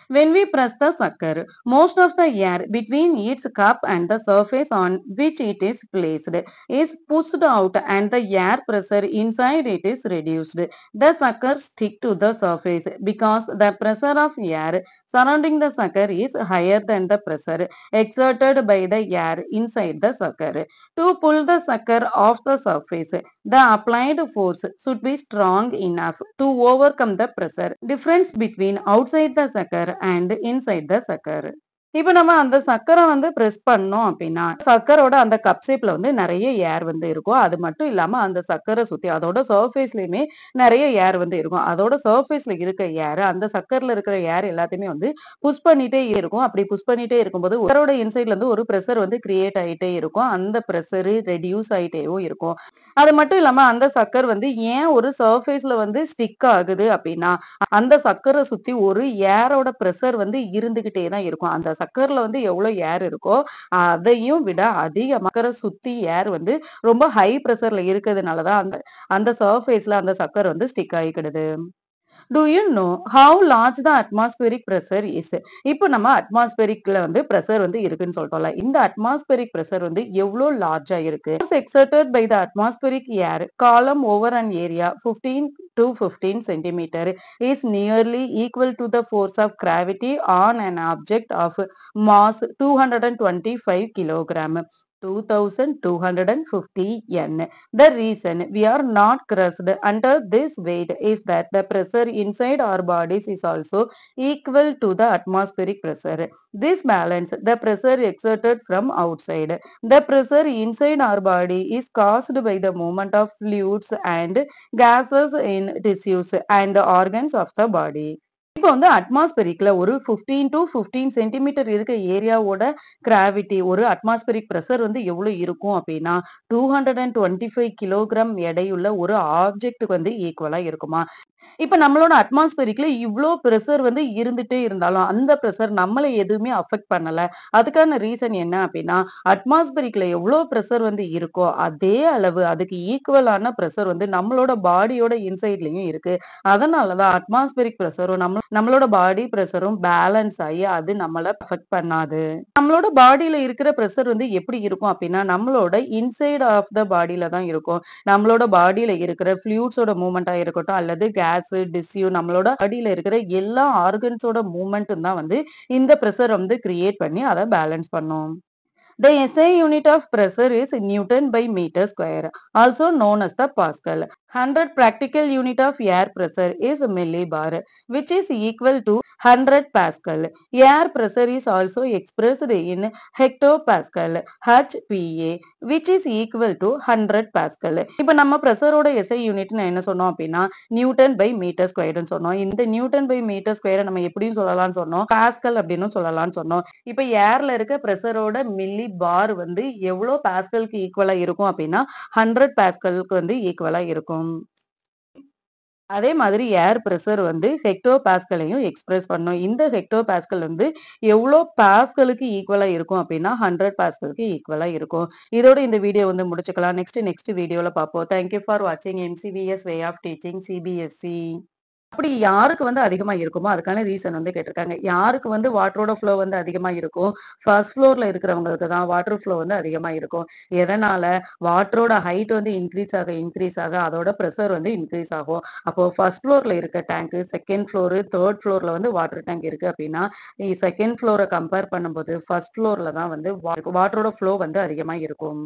When we press the sucker, most of the air between its cup and the surface on which it is placed is pushed out and the air pressure inside it is reduced. The sucker stick to the surface because the pressure of air surrounding the sucker is higher than the pressure exerted by the air inside the sucker. To pull the sucker off the surface, the applied force should be strong enough to overcome the pressure difference between outside the sucker and inside the sucker. இப்ப நம்ம அந்த சக்கர வந்து பிரஸ் பண்ணோம் அப்படின்னா, சக்கரோட அந்த கப் ஷேப்ல வந்து நெறைய ஏர் வந்து இருக்கும். அது மட்டும் இல்லாம அந்த சக்கர சுத்தி அதோட சர்ஃபேஸ்லயுமே நெறைய ஏர் வந்து இருக்கும். அதோட சர்ஃபேஸ்ல இருக்க ஏர், அந்த சக்கர்ல இருக்கிற ஏர் எல்லாத்தையுமே வந்து புஷ் பண்ணிட்டே இருக்கும். அப்படி புஷ் பண்ணிட்டே இருக்கும்போது சக்கரோட இன்சைட்ல இருந்து ஒரு பிரஷர் வந்து கிரியேட் ஆயிட்டே இருக்கும். அந்த பிரஷர் ரெடியூஸ் ஆயிட்டேவும் இருக்கும். அது மட்டும் இல்லாம அந்த சக்கர் வந்து ஏன் ஒரு சர்ஃபேஸ்ல வந்து ஸ்டிக் ஆகுது அப்படின்னா, அந்த சக்கர சுத்தி ஒரு ஏரோட பிரஷர் வந்து இருந்துகிட்டே தான் இருக்கும். அந்த சக்கர்ல வந்து எவ்வளோ ஏர் இருக்கோ, அதையும் விட அதிகமா சக்கர சுத்தி ஏர் வந்து ரொம்ப ஹை பிரஷர்ல இருக்கிறதுனால தான் அந்த அந்த சர்ஃபேஸ்ல அந்த சக்கர் வந்து ஸ்டிக் ஆயிக்கிடுது. Do you know how large the atmospheric pressure is? இப்போ நம்ம அட்மாஸ்பியரிக்ல வந்து பிரஷர் வந்து இருக்குன்னு சொல்லிட்டோம்ல. இந்த அட்மாஸ்பியரிக் பிரஷர் வந்து எவ்வளோ லார்ஜா இருக்கு? Exerted by the atmospheric air column over an area 15 to 15 centimeter is nearly equal to the force of gravity on an object of mass 225 kilogram. 2250 N. The reason we are not crushed under this weight is that the pressure inside our bodies is also equal to the atmospheric pressure. This balance the pressure exerted from outside. The pressure inside our body is caused by the movement of fluids and gases in tissues and organs of the body. இப்போ வந்து அட்மாஸ்பெரிக்ல ஒரு 15 to 15 சென்டிமீட்டர் இருக்க ஏரியாவோட கிராவிட்டி ஒரு அட்மாஸ்பெரிக் பிரஷர் வந்து எவ்வளவு இருக்கும் அப்படின்னா 225 கிலோகிராம் எடையுள்ள ஒரு ஆப்ஜெக்ட்டுக்கு வந்து ஈக்குவலா இருக்குமா? இப்ப நம்மளோட அட்மாஸ்பெரிக்ல இவ்ளோ பிரஷர் வந்து இருந்துட்டே இருந்தாலும் அந்த பிரஷர் நம்மள எதுவுமே அஃபெக்ட் பண்ணல. அதுக்கான ரீசன் என்ன அப்படின்னா, அட்மாஸ்பெரிக்ல எவ்ளோ பிரஷர் வந்து இருக்கோ அதே அளவு அதுக்கு ஈக்குவலான பிரஷர் வந்து நம்மளோட பாடியோட இன்சைட்லயும் இருக்கு. அதனால தான் அட்மாஸ்பெரிக் பிரஷரும் நம்மளோட பாடி பிரஷரும் பேலன்ஸ் ஆகி அது நம்மள அஃபெக்ட் பண்ணாது. நம்மளோட பாடியில இருக்கிற பிரஷர் வந்து எப்படி இருக்கும் அப்படின்னா, நம்மளோட இன்சைட் ஆஃப் த பாடியில தான் இருக்கும். நம்மளோட பாடியில இருக்கிற ஃப்ளூயிட்ஸோட மூவ்மெண்ட்டா இருக்கட்டும் அல்லது கேஸ், டிஷ்யூ நம்மளோட பாடியில இருக்கிற எல்லா ஆர்கன்ஸோட மூவ்மெண்ட்டும் தான் வந்து இந்த பிரஷர் வந்து கிரியேட் பண்ணி அத பேலன்ஸ் பண்ணும். The SI unit of pressure is Newton by meter square, also known as the Pascal. 100 practical unit of air pressure is millibar, which is equal to 100 Pascal. Air pressure is also expressed in hectopascal, HPA, which is equal to 100 Pascal. இப்போ நம்ம பிரஷரோட SI யூனிட்னு என்ன சொன்னோம் அப்படின்னா நியூட்டன் பை மீட்டர் ஸ்கொயர்னு சொன்னோம். இந்த நியூட்டன் பை மீட்டர் ஸ்கொயரை நம்ம எப்படின்னு சொல்லலாம்னு சொன்னோம், பாஸ்கல் அப்படின்னு சொல்லலாம்னு சொன்னோம். இப்ப ஏர்ல இருக்க பிரஷரோட மில்லி பார் வந்து எவ்வளவு பாஸ்கலுக்கு ஈக்குவலா இருக்கும் அப்படின்னா 100 பாஸ்கலுக்கு வந்து ஈக்குவலா இருக்கும். அதே மாதிரி ஏர் பிரஷர் வந்து ஹெக்டோ பாஸ்கலையும் எக்ஸ்பிரஸ் பண்ணும். இந்த ஹெக்டோ பாஸ்கல் வந்து எவ்வளோ பாஸ்கலுக்கு ஈக்குவலா இருக்கும் அப்படின்னா 100 பாஸ்கலுக்கு ஈக்குவலா இருக்கும். இதோட இந்த வீடியோ வந்து முடிச்சுக்கலாம். நெக்ஸ்ட் வீடியோல பார்ப்போம். தேங்க்யூ ஃபார் வாட்சிங் MCVS way of teaching CBSE. அப்படி யாருக்கு வந்து அதிகமா இருக்குமோ அதுக்கான ரீசன் வந்து கேட்டிருக்காங்க. யாருக்கு வந்து வாட்டரோட ஃப்ளோ வந்து அதிகமா இருக்கும்? ஃபர்ஸ்ட் ஃப்ளோர்ல இருக்கிறவங்களுக்கு தான் வாட்டர் ஃப்ளோ வந்து அதிகமா இருக்கும். எதனால? வாட்டரோட ஹைட் வந்து இன்க்ரீஸ் ஆக அதோட பிரஷர் வந்து இன்க்ரீஸ் ஆகும். அப்போ ஃபர்ஸ்ட் ஃப்ளோர்ல இருக்க டேங்க், செகண்ட் ஃப்ளோர், தேர்ட் ஃப்ளோர்ல வந்து வாட்டர் டேங்க் இருக்கு அப்படின்னா, செகண்ட் ஃப்ளோரை கம்பேர் பண்ணும்போது ஃபர்ஸ்ட் ஃப்ளோர்ல தான் வந்து வாட்டரோட ஃப்ளோ வந்து அதிகமா இருக்கும்.